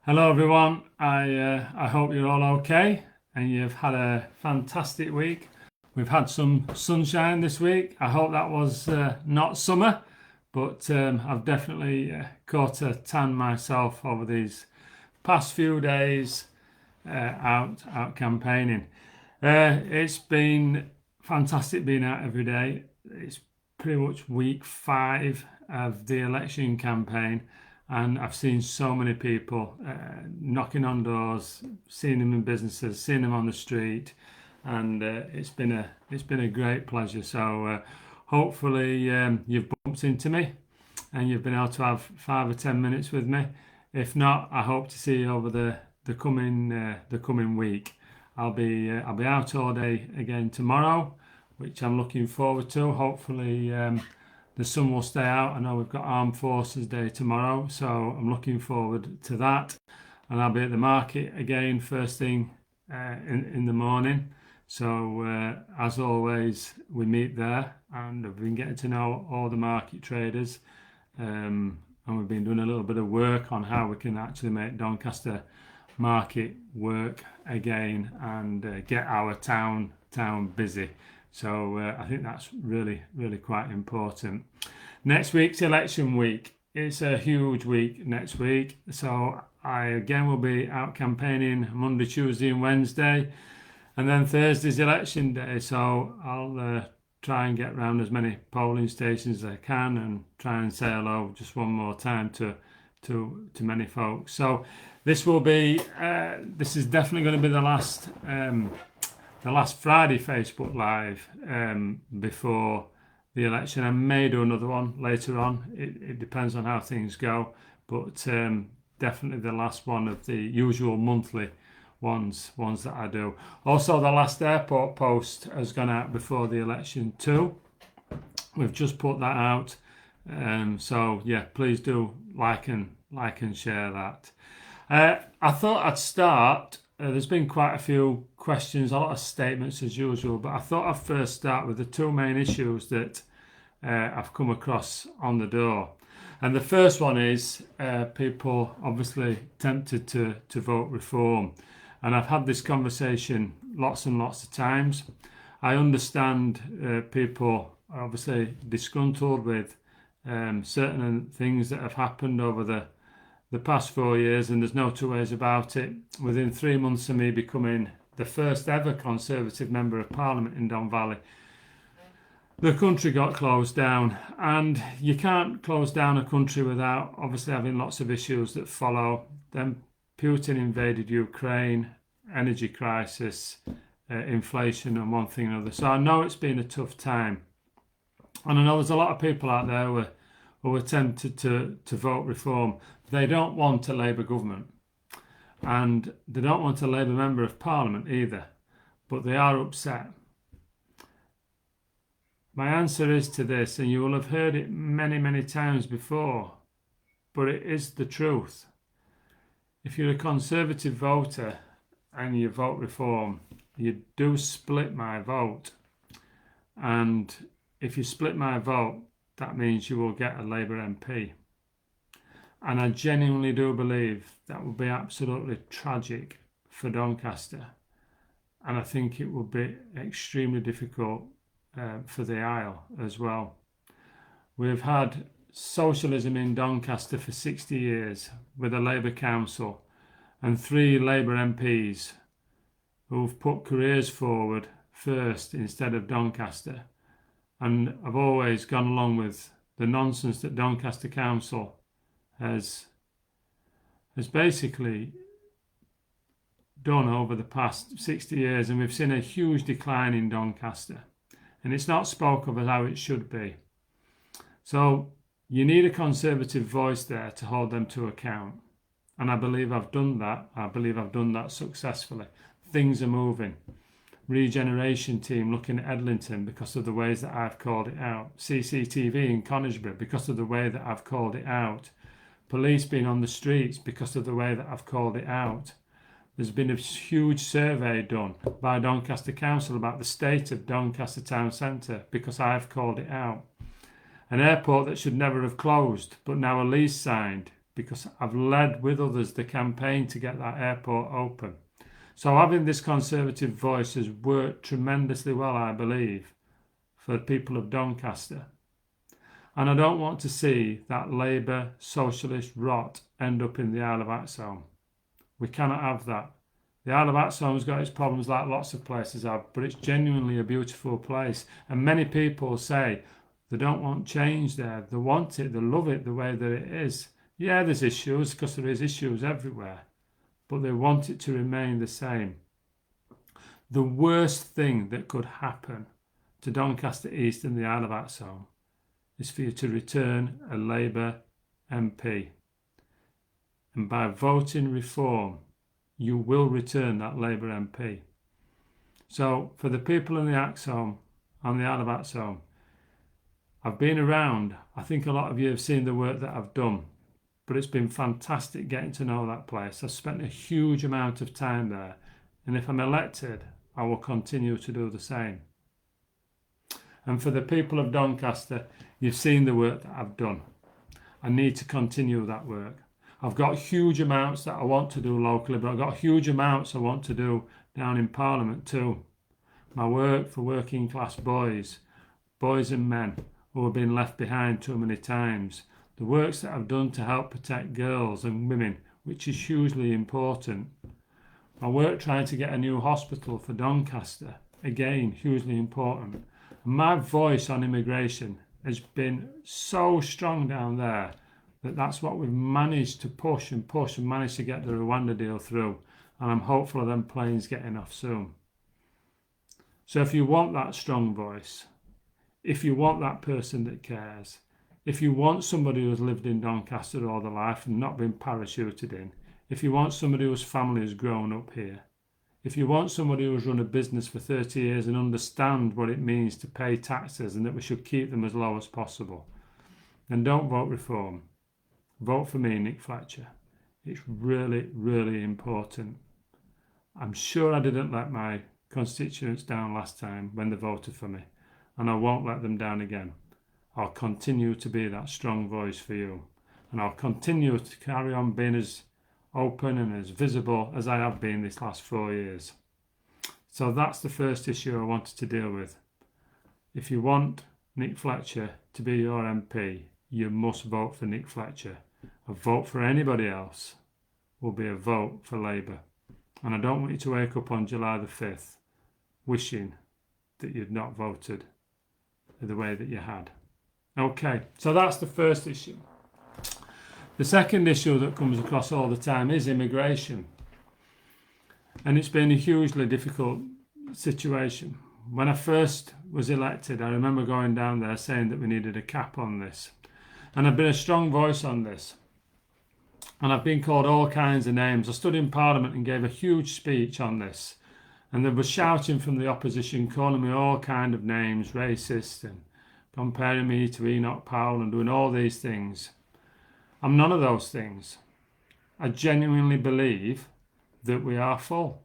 Hello everyone. I hope you're all okay and you've had a fantastic week. We've had some sunshine this week. I hope that was not summer, but I've definitely caught a tan myself over these past few days out campaigning. It's been fantastic being out every day. It's pretty much week 5 of the election campaign, and I've seen so many people knocking on doors, seeing them in businesses, seeing them on the street, and it's been a great pleasure. So hopefully you've bumped into me and you've been able to have 5 or 10 minutes with me. If not, I hope to see you over the coming week. I'll be out all day again tomorrow, which I'm looking forward to. Hopefully, the sun will stay out. I know we've got Armed Forces Day tomorrow, so I'm looking forward to that. And I'll be at the market again first thing in the morning. So as always, we meet there, and we've been getting to know all the market traders, and we've been doing a little bit of work on how we can actually make Doncaster market work again and get our town busy. So I think that's really quite important. Next week's election week. It's a huge week next week. So I again will be out campaigning Monday, Tuesday and Wednesday. And then Thursday's election day. So I'll try and get around as many polling stations as I can and try and say hello just one more time to many folks. So this is definitely going to be the last Friday Facebook Live before the election. I may do another one later on. It depends on how things go, but definitely the last one of the usual monthly ones that I do. Also, the last airport post has gone out before the election too. We've just put that out. So yeah, please do like and share that. I thought I'd start. There's been quite a few questions, a lot of statements as usual, but I thought I'd first start with the two main issues that I've come across on the door. And the first one is people obviously tempted to vote reform. And I've had this conversation lots and lots of times. I understand people are obviously disgruntled with certain things that have happened over the past 4 years, and there's no two ways about it. Within 3 months of me becoming the first ever Conservative Member of Parliament in Don Valley, the country got closed down, and you can't close down a country without obviously having lots of issues that follow. Then Putin invaded Ukraine, energy crisis, inflation and one thing and another. So I know it's been a tough time, and I know there's a lot of people out there who are tempted to vote reform. They don't want a Labour government, and they don't want a Labour Member of Parliament either, but they are upset. My answer is to this, and you will have heard it many times before, but it is the truth. If you're a Conservative voter and you vote reform, you do split my vote. And if you split my vote, that means you will get a Labour MP. And I genuinely do believe that would be absolutely tragic for Doncaster. And I think it would be extremely difficult for the Isle as well. We've had socialism in Doncaster for 60 years with a Labour council and 3 Labour MPs who've put careers forward first instead of Doncaster. And I've always gone along with the nonsense that Doncaster Council has basically done over the past 60 years, and we've seen a huge decline in Doncaster, and it's not spoke of as how it should be. So you need a Conservative voice there to hold them to account, and I believe I've done that. I believe I've done that successfully. Things are moving. Regeneration team looking at Edlington because of the ways that I've called it out. CCTV in Conisbrough because of the way that I've called it out. Police being on the streets because of the way that I've called it out. There's been a huge survey done by Doncaster Council about the state of Doncaster Town Centre because I've called it out. An airport that should never have closed, but now a lease signed because I've led with others the campaign to get that airport open. So having this Conservative voice has worked tremendously well, I believe, for the people of Doncaster. And I don't want to see that Labour socialist rot end up in the Isle of Axholme. We cannot have that. The Isle of Axholme's got its problems like lots of places have, but it's genuinely a beautiful place. And many people say they don't want change there. They want it, they love it the way that it is. Yeah, there's issues, because there is issues everywhere, but they want it to remain the same. The worst thing that could happen to Doncaster East and the Isle of Axholme is for you to return a Labour MP. And by voting reform, you will return that Labour MP. So for the people in the Axholme, on the Isle of Axholme, I've been around. I think a lot of you have seen the work that I've done, but it's been fantastic getting to know that place. I've spent a huge amount of time there, and if I'm elected, I will continue to do the same. And for the people of Doncaster, you've seen the work that I've done. I need to continue that work. I've got huge amounts that I want to do locally, but I've got huge amounts I want to do down in Parliament too. My work for working class boys and men who have been left behind too many times. The works that I've done to help protect girls and women, which is hugely important. My work trying to get a new hospital for Doncaster, again, hugely important. And my voice on immigration has been so strong down there that that's what we've managed to push and managed to get the Rwanda deal through. And I'm hopeful of them planes getting off soon. So if you want that strong voice, if you want that person that cares, if you want somebody who's lived in Doncaster all their life and not been parachuted in, if you want somebody whose family has grown up here, if you want somebody who's run a business for 30 years and understand what it means to pay taxes and that we should keep them as low as possible, then don't vote reform. Vote for me, Nick Fletcher. It's really, really important. I'm sure I didn't let my constituents down last time when they voted for me, and I won't let them down again. I'll continue to be that strong voice for you, and I'll continue to carry on being as open and as visible as I have been this last 4 years. So that's the first issue I wanted to deal with. If you want Nick Fletcher to be your MP, you must vote for Nick Fletcher. A vote for anybody else will be a vote for Labour. And I don't want you to wake up on July the 5th wishing that you'd not voted the way that you had. Okay, so that's the first issue. The second issue that comes across all the time is immigration. And it's been a hugely difficult situation. When I first was elected, I remember going down there saying that we needed a cap on this. And I've been a strong voice on this. And I've been called all kinds of names. I stood in Parliament and gave a huge speech on this. And they were shouting from the opposition, calling me all kind of names, racist, and comparing me to Enoch Powell and doing all these things. I'm none of those things. I genuinely believe that we are full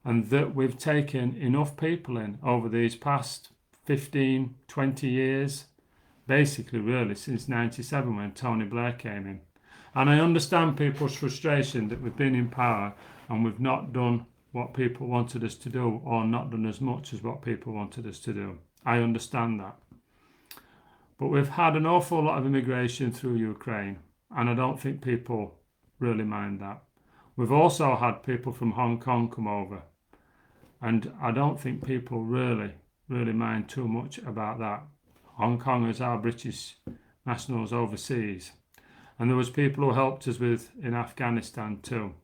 and that we've taken enough people in over these past 15, 20 years, basically really since 97 when Tony Blair came in. And I understand people's frustration that we've been in power and we've not done what people wanted us to do, or not done as much as what people wanted us to do. I understand that. But we've had an awful lot of immigration through Ukraine, and I don't think people really mind that. We've also had people from Hong Kong come over, and I don't think people really mind too much about that. Hong Kongers are British nationals overseas. And there was people who helped us with in Afghanistan too.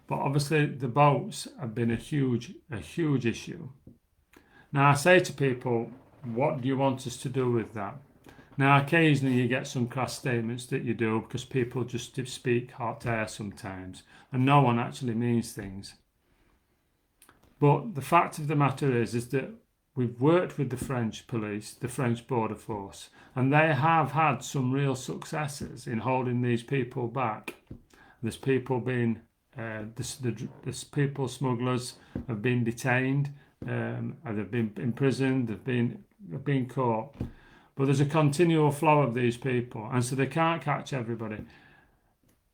But obviously the boats have been a huge issue. Now I say to people, what do you want us to do with that? Now occasionally you get some crass statements that you do because people just speak hot air sometimes and no one actually means things. But the fact of the matter is that we've worked with the French police, the French border force, and they have had some real successes in holding these people back. There's people being, there's people smugglers have been detained, they've been imprisoned, they've been caught. But there's a continual flow of these people, and so they can't catch everybody.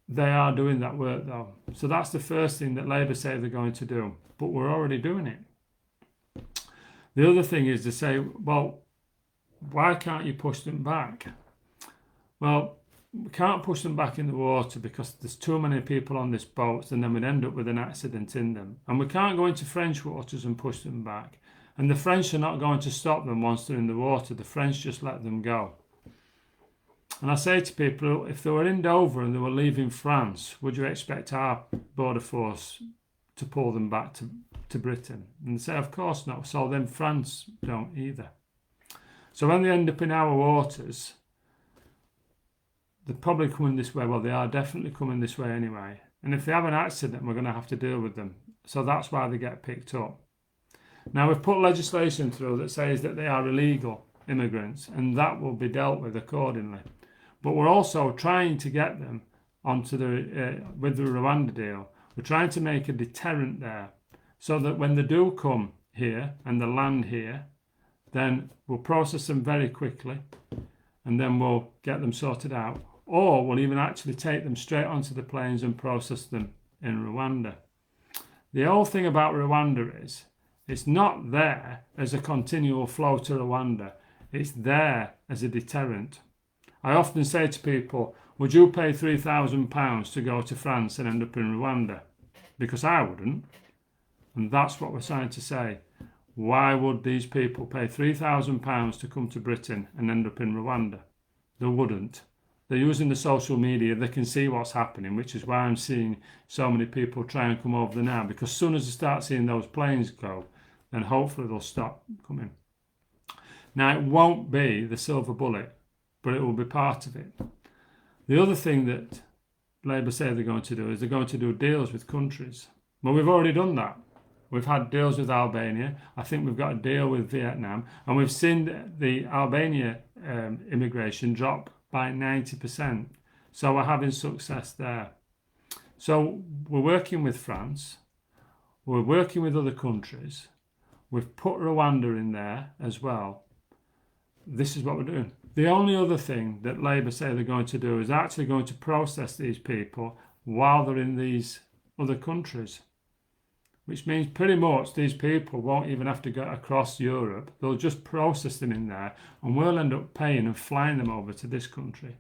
They are doing that work though. So that's the first thing that Labour say they're going to do, but we're already doing it. The other thing is to say, well, why can't you push them back? Well, we can't push them back in the water because there's too many people on this boat, and then we'd end up with an accident in them. And we can't go into French waters and push them back. And the French are not going to stop them once they're in the water. The French just let them go. And I say to people, if they were in Dover and they were leaving France, would you expect our border force to pull them back to Britain? And they say, of course not. So then France don't either. So when they end up in our waters, they're probably coming this way. Well, they are definitely coming this way anyway. And if they have an accident, we're going to have to deal with them. So that's why they get picked up. Now, we've put legislation through that says that they are illegal immigrants, and that will be dealt with accordingly. But we're also trying to get them onto with the Rwanda deal. We're trying to make a deterrent there so that when they do come here and they land here, then we'll process them very quickly and then we'll get them sorted out. Or we'll even actually take them straight onto the planes and process them in Rwanda. The whole thing about Rwanda is it's not there as a continual flow to Rwanda. It's there as a deterrent. I often say to people, would you pay £3,000 to go to France and end up in Rwanda? Because I wouldn't. And that's what we're trying to say. Why would these people pay £3,000 to come to Britain and end up in Rwanda? They wouldn't. They're using the social media. They can see what's happening, which is why I'm seeing so many people try and come over there now. Because as soon as they start seeing those planes go, then hopefully they'll stop coming. Now, it won't be the silver bullet, but it will be part of it. The other thing that Labour say they're going to do is they're going to do deals with countries. Well, we've already done that. We've had deals with Albania. I think we've got a deal with Vietnam. And we've seen the Albania immigration drop by 90%. So we're having success there. So we're working with France. We're working with other countries. We've put Rwanda in there as well. This is what we're doing. The only other thing that Labour say they're going to do is actually going to process these people while they're in these other countries, which means pretty much these people won't even have to go across Europe. They'll just process them in there and we'll end up paying and flying them over to this country.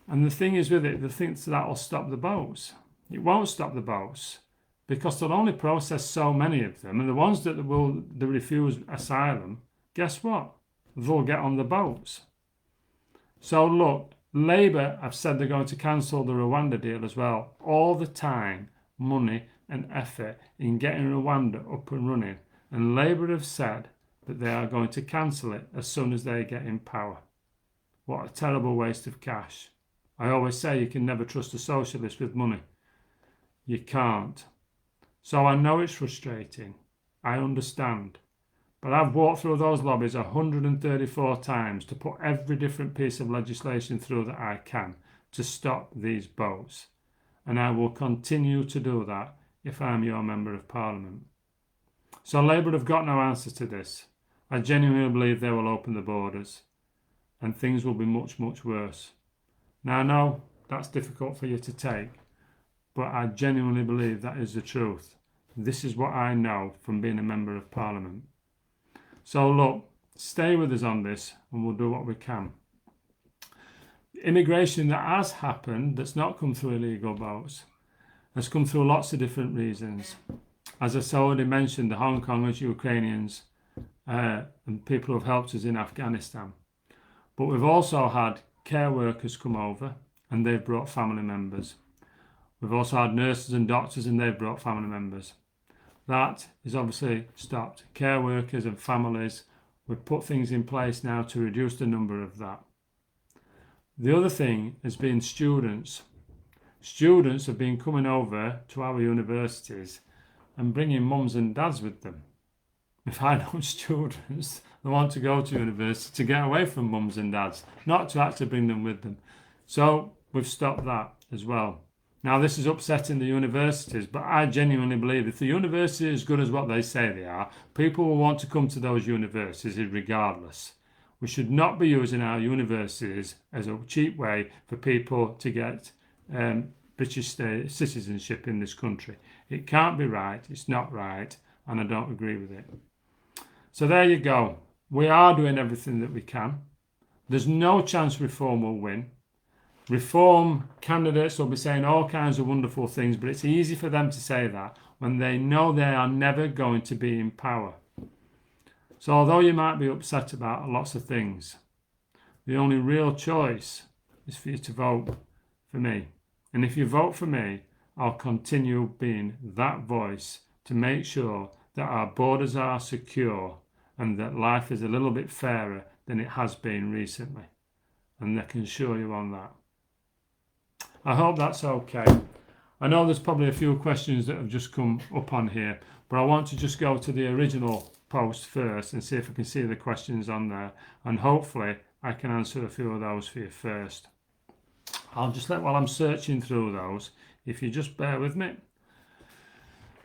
And the thing is with it, they think that'll stop the boats. It won't stop the boats because they'll only process so many of them, and the ones that they refuse asylum, guess what? They'll get on the boats. So look, Labour have said they're going to cancel the Rwanda deal as well. All the time, money and effort in getting Rwanda up and running. And Labour have said that they are going to cancel it as soon as they get in power. What a terrible waste of cash. I always say you can never trust a socialist with money. You can't. So I know it's frustrating. I understand. But I've walked through those lobbies 134 times to put every different piece of legislation through that I can to stop these boats. And I will continue to do that if I'm your Member of Parliament. So Labour have got no answer to this. I genuinely believe they will open the borders and things will be much, much worse. Now I know that's difficult for you to take, but I genuinely believe that is the truth. This is what I know from being a Member of Parliament. So look, stay with us on this and we'll do what we can. Immigration that has happened, that's not come through illegal boats, has come through lots of different reasons. As I already mentioned, the Hong Kongers, Ukrainians, and people who have helped us in Afghanistan. But we've also had care workers come over and they've brought family members. We've also had nurses and doctors and they've brought family members. That is obviously stopped. Care workers and families, we've put things in place now to reduce the number of that. The other thing has been students. Students have been coming over to our universities and bringing mums and dads with them. If I know students, they want to go to university to get away from mums and dads, not to actually bring them with them. So we've stopped that as well. Now this is upsetting the universities, but I genuinely believe if the university is as good as what they say they are, people will want to come to those universities regardless. We should not be using our universities as a cheap way for people to get British citizenship in this country. It can't be right, it's not right, and I don't agree with it. So there you go. We are doing everything that we can. There's no chance Reform will win. Reform candidates will be saying all kinds of wonderful things, but it's easy for them to say that when they know they are never going to be in power. So although you might be upset about lots of things, the only real choice is for you to vote for me. And if you vote for me, I'll continue being that voice to make sure that our borders are secure and that life is a little bit fairer than it has been recently. And I can assure you on that. I hope that's okay. I know there's probably a few questions that have just come up on here, but I want to just go to the original post first and see if I can see the questions on there, and hopefully I can answer a few of those for you first. I'll just while I'm searching through those, if you just bear with me.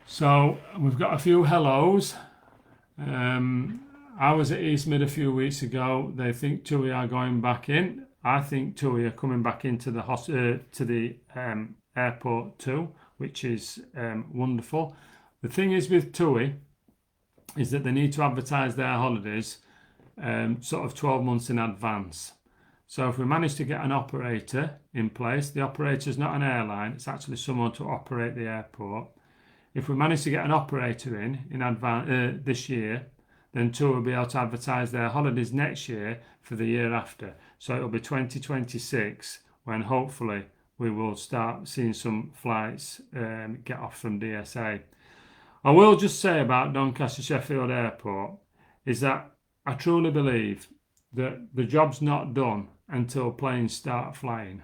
So we've got a few hellos. I was at East Mid a few weeks ago. They think TUI are going back in. I think TUI are coming back into the airport too, which is wonderful. The thing is with TUI is that they need to advertise their holidays sort of 12 months in advance. So if we manage to get an operator in place, the operator is not an airline, it's actually someone to operate the airport. If we manage to get an operator in advance this year, then TUI will be able to advertise their holidays next year for the year after. So it'll be 2026 when hopefully we will start seeing some flights get off from DSA. I will just say about Doncaster Sheffield Airport is that I truly believe that the job's not done until planes start flying.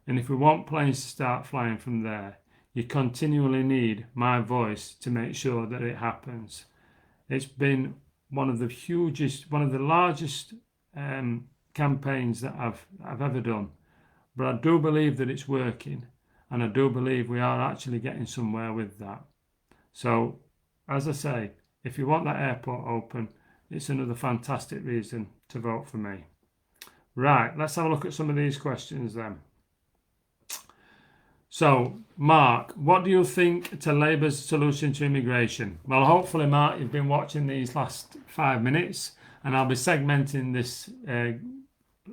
And if we want planes to start flying from there, you continually need my voice to make sure that it happens. It's been one of the largest campaigns that I've ever done. But I do believe that it's working, and I do believe we are actually getting somewhere with that. So, as I say, if you want that airport open, it's another fantastic reason to vote for me. Right, let's have a look at some of these questions then. So, Mark, what do you think to Labour's solution to immigration? Well, hopefully, Mark, you've been watching these last 5 minutes, and I'll be segmenting this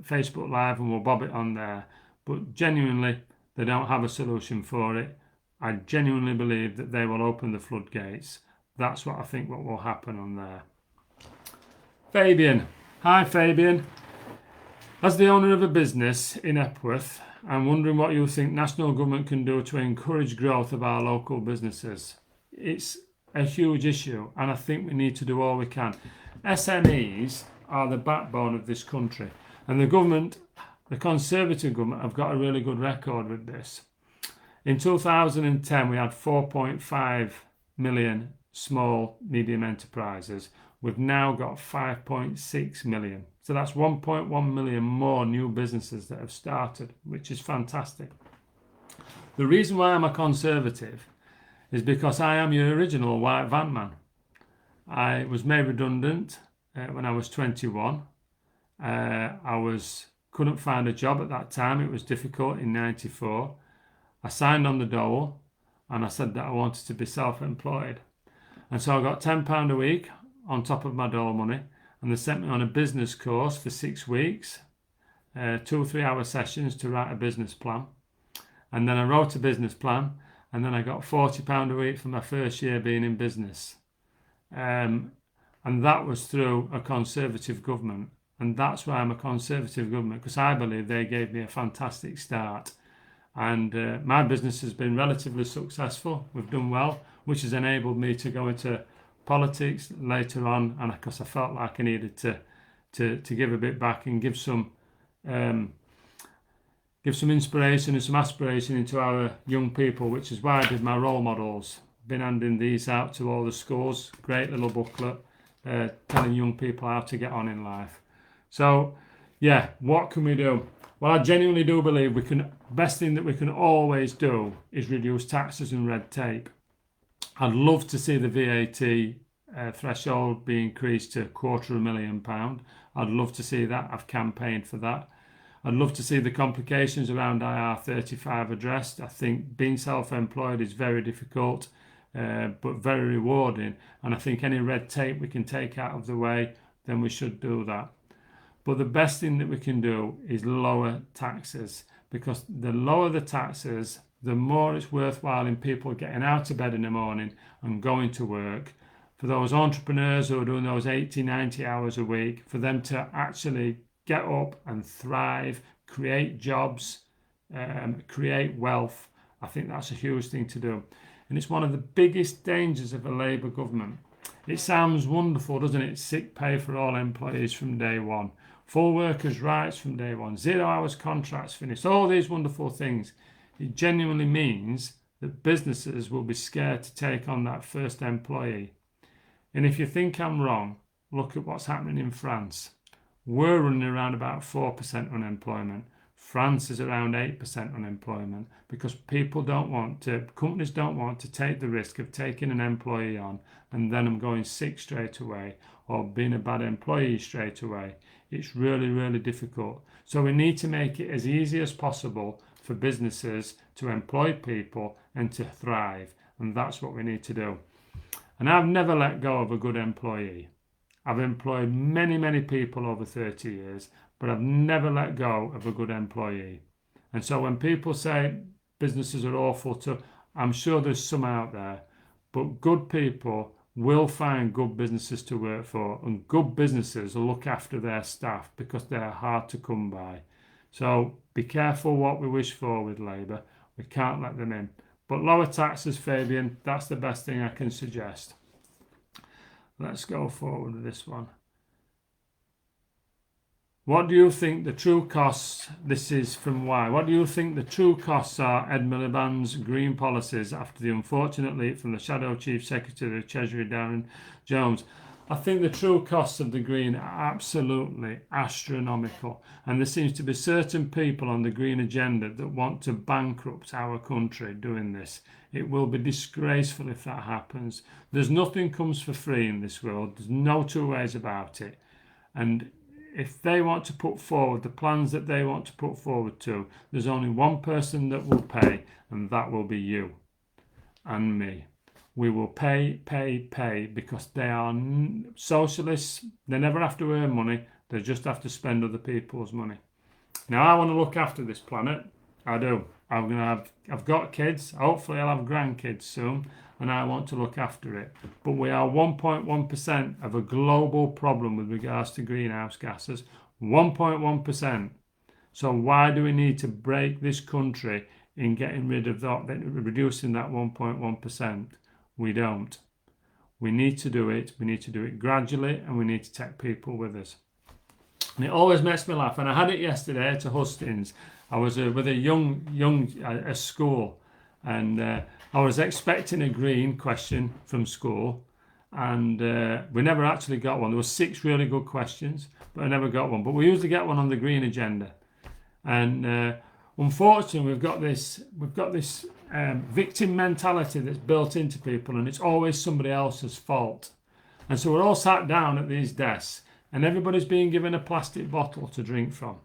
Facebook Live and we'll bob it on there. But genuinely, they don't have a solution for it. I genuinely believe that they will open the floodgates. That's what I think what will happen on there. Fabian. Hi, Fabian. As the owner of a business in Epworth, I'm wondering what you think national government can do to encourage growth of our local businesses. It's a huge issue, and I think we need to do all we can. SMEs are the backbone of this country, and the government, the Conservative government, have got a really good record with this. In 2010, we had 4.5 million small, medium enterprises. We've now got 5.6 million. So that's 1.1 million more new businesses that have started, which is fantastic. The reason why I'm a Conservative is because I am your original white van man. I was made redundant when I was 21. I couldn't find a job at that time. It was difficult in 94. I signed on the dole and I said that I wanted to be self-employed. And so I got £10 a week on top of my dole money, and they sent me on a business course for 6 weeks, 2 3-hour sessions to write a business plan. And then I wrote a business plan, and then I got £40 a week for my first year being in business. And that was through a Conservative government. And that's why I'm a Conservative government, because I believe they gave me a fantastic start. And my business has been relatively successful. We've done well, which has enabled me to go into politics later on, and because I felt like I needed to give a bit back and give some inspiration and some aspiration into our young people, which is why I did my role models. Been handing these out to all the schools. Great little booklet telling young people how to get on in life. So, yeah, what can we do? Well, I genuinely do believe best thing that we can always do is reduce taxes and red tape. I'd love to see the VAT threshold be increased to £250,000. I'd love to see that. I've campaigned for that. I'd love to see the complications around IR35 addressed. I think being self-employed is very difficult, but very rewarding. And I think any red tape we can take out of the way, then we should do that. But the best thing that we can do is lower taxes, because the lower the taxes, the more it's worthwhile in people getting out of bed in the morning and going to work. For those entrepreneurs who are doing those 80, 90 hours a week, for them to actually get up and thrive, create jobs, create wealth, I think that's a huge thing to do. And it's one of the biggest dangers of a Labour government. It sounds wonderful, doesn't it? Sick pay for all employees from day one, full workers' rights from day one, 0 hours contracts finished, all these wonderful things. It genuinely means that businesses will be scared to take on that first employee. And if you think I'm wrong, look at what's happening in France. We're running around about 4% unemployment. France is around 8% unemployment, because companies don't want to take the risk of taking an employee on and then them going sick straight away or being a bad employee straight away. It's really, really difficult. So we need to make it as easy as possible for businesses to employ people and to thrive. And that's what we need to do. And I've never let go of a good employee. I've employed many, many people over 30 years, but I've never let go of a good employee. And so when people say businesses are awful too, I'm sure there's some out there, but good people will find good businesses to work for, and good businesses will look after their staff because they're hard to come by. So be careful what we wish for with Labour. We can't let them in. But lower taxes, Fabian, that's the best thing I can suggest. Let's go forward with this one. What do you think the true costs, this is from Y, what do you think the true costs are Ed Miliband's green policies after the unfortunate leak from the Shadow Chief Secretary of Treasury, Darren Jones? I think the true costs of the green are absolutely astronomical, and there seems to be certain people on the green agenda that want to bankrupt our country doing this. It will be disgraceful if that happens. There's nothing comes for free in this world. There's no two ways about it. And if they want to put forward the plans that they want to put forward to, there's only one person that will pay, and that will be you and me. We will pay, because they are socialists. They never have to earn money. They just have to spend other people's money. Now, I want to look after this planet. I do. I've got kids. Hopefully, I'll have grandkids soon, and I want to look after it. But we are 1.1% of a global problem with regards to greenhouse gases. 1.1%. So why do we need to break this country in getting rid of that, reducing that 1.1%? We don't. We need to do it. We need to do it gradually, and we need to take people with us. And it always makes me laugh. And I had it yesterday to Hustings. I was with a young school, and I was expecting a green question from school, and we never actually got one. There were 6 really good questions, but I never got one. But we usually get one on the green agenda, and unfortunately, we've got this victim mentality that's built into people, and it's always somebody else's fault. And so we're all sat down at these desks, and everybody's being given a plastic bottle to drink from.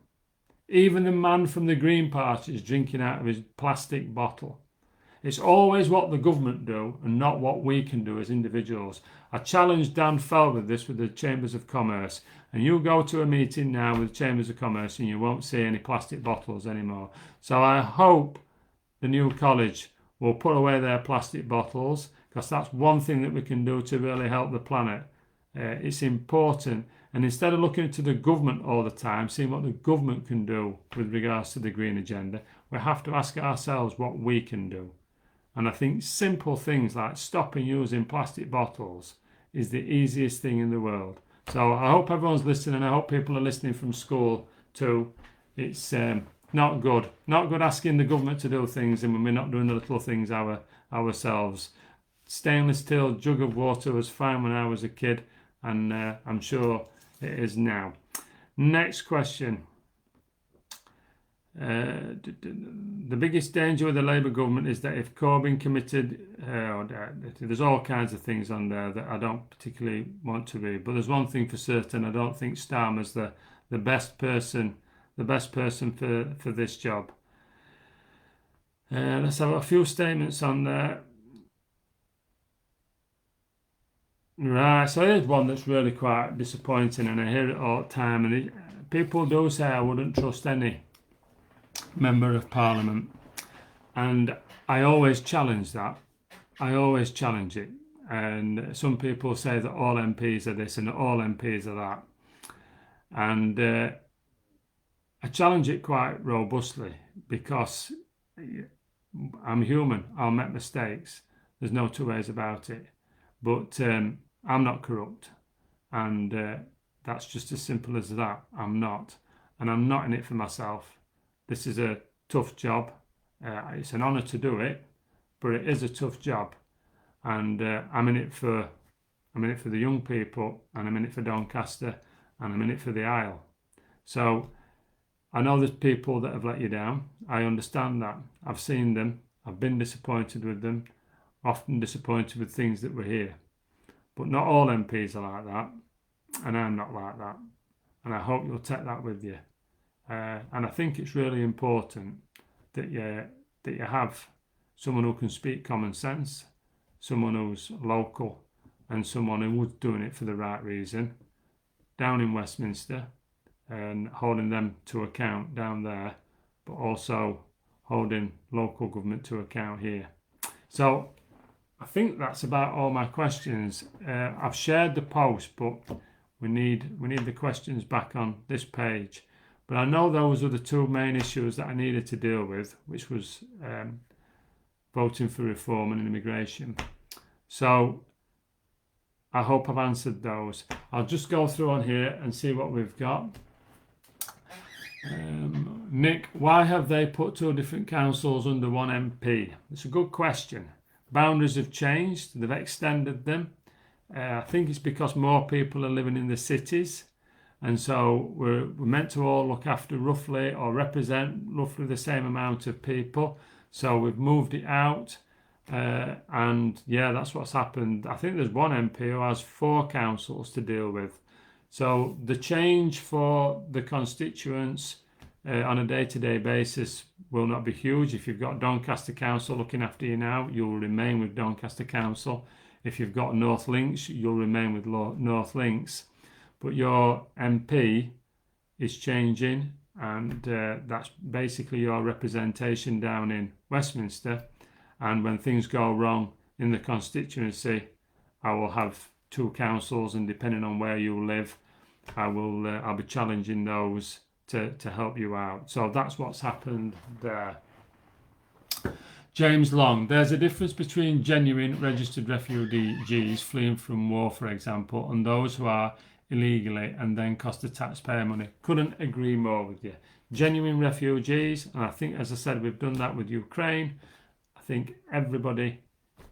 Even the man from the Green Party is drinking out of his plastic bottle. It's always what the government do and not what we can do as individuals. I challenged Dan Fell with this with the Chambers of Commerce, and you go to a meeting now with Chambers of Commerce and you won't see any plastic bottles anymore. So I hope the new college will put away their plastic bottles, because that's one thing that we can do to really help the planet. It's important. And instead of looking to the government all the time, seeing what the government can do with regards to the green agenda, we have to ask ourselves what we can do. And I think simple things like stopping using plastic bottles is the easiest thing in the world. So I hope everyone's listening, and I hope people are listening from school too. It's not good. Not good asking the government to do things, and when we're not doing the little things ourselves. Stainless steel jug of water was fine when I was a kid, and I'm sure it is now. Next question. The biggest danger with the Labour government is that if Corbyn committed, there's all kinds of things on there that I don't particularly want to read, but there's one thing for certain: I don't think Starmer's the best person the best person for this job. Let's have a few statements on there. Right, so here's one that's really quite disappointing, and I hear it all the time. And people do say I wouldn't trust any member of Parliament, and I always challenge that. I always challenge it. And some people say that all MPs are this and all MPs are that. And I challenge it quite robustly because I'm human. I'll make mistakes. There's no two ways about it. But I'm not corrupt. And that's just as simple as that. I'm not. And I'm not in it for myself. This is a tough job. It's an honour to do it, but it is a tough job. And I'm in it for the young people, and I'm in it for Doncaster, and I'm in it for the Isle. So I know there's people that have let you down. I understand that. I've seen them. I've been disappointed with them, often disappointed with things that were here. But not all MPs are like that, and I'm not like that. And I hope you'll take that with you. And I think it's really important that you have someone who can speak common sense, someone who's local, and someone who's doing it for the right reason down in Westminster, and holding them to account down there, but also holding local government to account here. So I think that's about all my questions. I've shared the post, but we need the questions back on this page. But I know those are the two main issues that I needed to deal with, which was voting for reform and immigration. So I hope I've answered those. I'll just go through on here and see what we've got. Nick, why have they put two different councils under one MP? It's a good question. Boundaries have changed. They've extended them. I think it's because more people are living in the cities. And so we're meant to all look after roughly or represent roughly the same amount of people. So we've moved it out. And yeah, that's what's happened. I think there's one MP who has 4 councils to deal with. So the change for the constituents on a day-to-day basis will not be huge. If you've got Doncaster Council looking after you now, you'll remain with Doncaster Council. If you've got North Links, you'll remain with North Links. But your MP is changing, and that's basically your representation down in Westminster. And when things go wrong in the constituency, I will have 2 councils, and depending on where you live, I'll be challenging those to help you out. So that's what's happened there. James Long, there's a difference between genuine registered refugees fleeing from war, for example, and those who are illegally and then cost the taxpayer money. Couldn't agree more with you. Genuine refugees, and I think, as I said, we've done that with Ukraine. I think everybody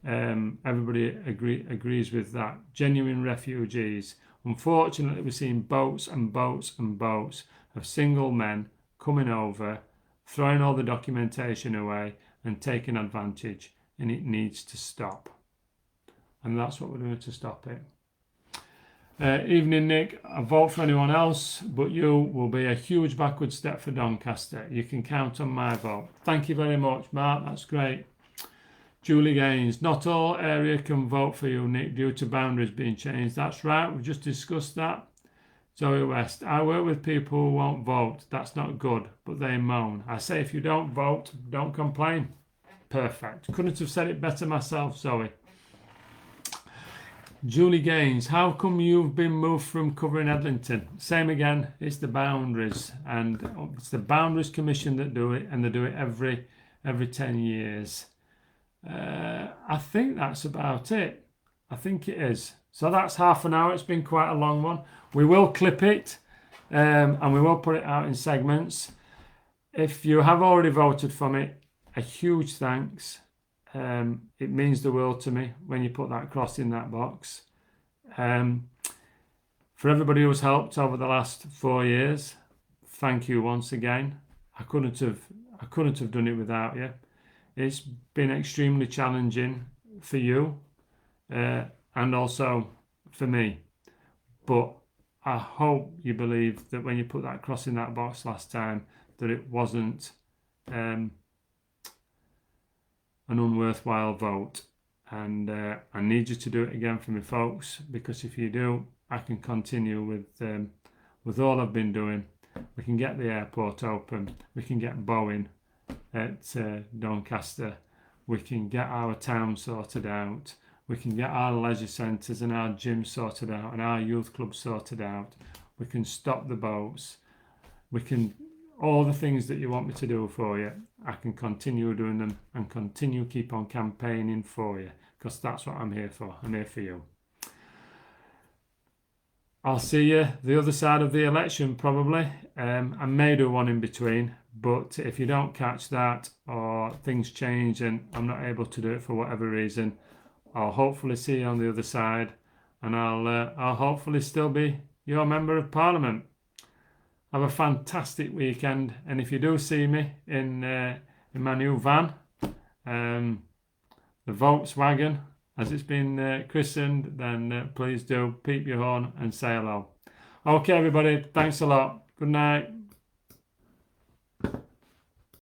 agrees with that. Genuine refugees. Unfortunately, we're seeing boats and boats and boats of single men coming over, throwing all the documentation away and taking advantage, and it needs to stop. And that's what we're doing to stop it. Evening, Nick. I vote for anyone else, but you will be a huge backward step for Doncaster. You can count on my vote. Thank you very much, Mark. That's great. Julie Gaines, not all area can vote for you, Nick, due to boundaries being changed. That's right, we've just discussed that. Zoe West, I work with people who won't vote. That's not good, but they moan. I say if you don't vote, don't complain. Perfect. Couldn't have said it better myself, Zoe. Julie Gaines, how come you've been moved from covering Edlington? Same again, it's the boundaries, and it's the Boundaries Commission that do it, and they do it every 10 years. I think that's about it. I think it is. So that's half an hour. It's been quite a long one. We will clip it and we will put it out in segments. If you have already voted for me, a huge thanks. It means the world to me when you put that cross in that box. For everybody who's helped over the last 4 years, thank you once again. I couldn't have done it without you. It's been extremely challenging for you and also for me. But I hope you believe that when you put that cross in that box last time, that it wasn't an unworthwhile vote. And I need you to do it again for me, folks, because if you do, I can continue with all I've been doing. We can get the airport open. We can get Boeing at Doncaster. We can get our town sorted out. We can get our leisure centres and our gyms sorted out and our youth clubs sorted out. We can stop the boats. We can, all the things that you want me to do for you, I can continue doing them and continue keep on campaigning for you, because that's what I'm here for. I'm here for you. I'll see you the other side of the election probably. I may do one in between, but if you don't catch that or things change and I'm not able to do it for whatever reason, I'll hopefully see you on the other side, and I'll hopefully still be your Member of Parliament. Have a fantastic weekend, and if you do see me in my new van, the Volkswagen, as it's been christened, then please do peep your horn and say hello. Okay, everybody, thanks a lot. Good night.